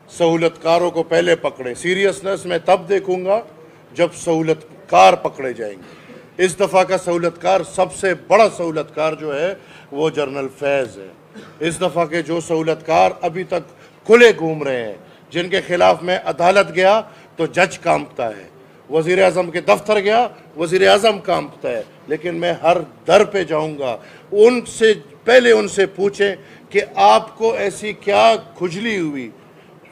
सहूलतकारों को पहले पकड़े। सीरियसनेस मैं तब देखूंगा जब सहूलतकार पकड़े जाएंगे। इस दफ़ा का सहूलतकार, सबसे बड़ा सहूलतकार जो है वो जनरल फैज़ है। इस दफ़ा के जो सहूलतकार अभी तक खुले घूम रहे हैं, जिनके खिलाफ मैं अदालत गया तो जज कांपता है, वज़ीर आज़म के दफ्तर गया वज़ीर आज़म कांपता है, लेकिन मैं हर दर पे जाऊंगा। उनसे पहले उनसे पूछें कि आपको ऐसी क्या खुजली हुई,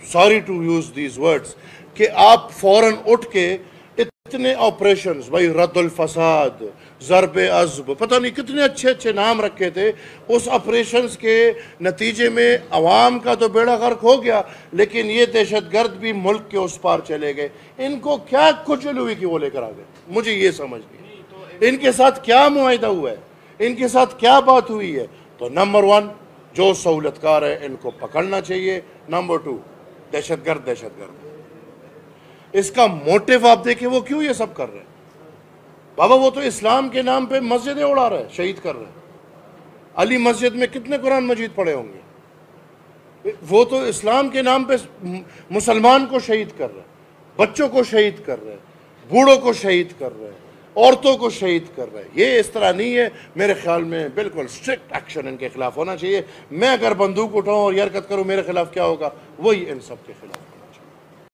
sorry to use these words, कि आप फ़ौरन उठ के इतने ऑपरेशंस, भाई रद्दुल फसाद, ज़रबे अज़ब, पता नहीं कितने अच्छे अच्छे नाम रखे थे, उस ऑपरेशंस के नतीजे में अवाम का तो बेड़ा गर्क हो गया, लेकिन ये दहशतगर्द भी मुल्क के उस पार चले गए। इनको क्या खुजल हुई कि वो लेकर आ गए, मुझे ये समझ नहीं। इनके साथ क्या मुआहिदा हुआ है, इनके साथ क्या बात हुई है? तो नंबर 1 जो सहूलतकार है इनको पकड़ना चाहिए। नंबर 2 दहशतगर्द। इसका मोटिव आप देखिए, वो क्यों ये सब कर रहे हैं? बाबा वो तो इस्लाम के नाम पे मस्जिदें उड़ा रहे हैं, शहीद कर रहे हैं। अली मस्जिद में कितने कुरान मजीद पढ़े होंगे? वो तो इस्लाम के नाम पे मुसलमान को शहीद कर रहे हैं, बच्चों को शहीद कर रहे हैं, बूढ़ों को शहीद कर रहे हैं, औरतों को शहीद कर रहे हैं। ये इस तरह नहीं है। मेरे ख्याल में बिल्कुल स्ट्रिक्ट एक्शन इनके खिलाफ होना चाहिए। मैं अगर बंदूक उठाऊं और ये हरकत करूं, मेरे खिलाफ क्या होगा? वही इन सब के खिलाफ।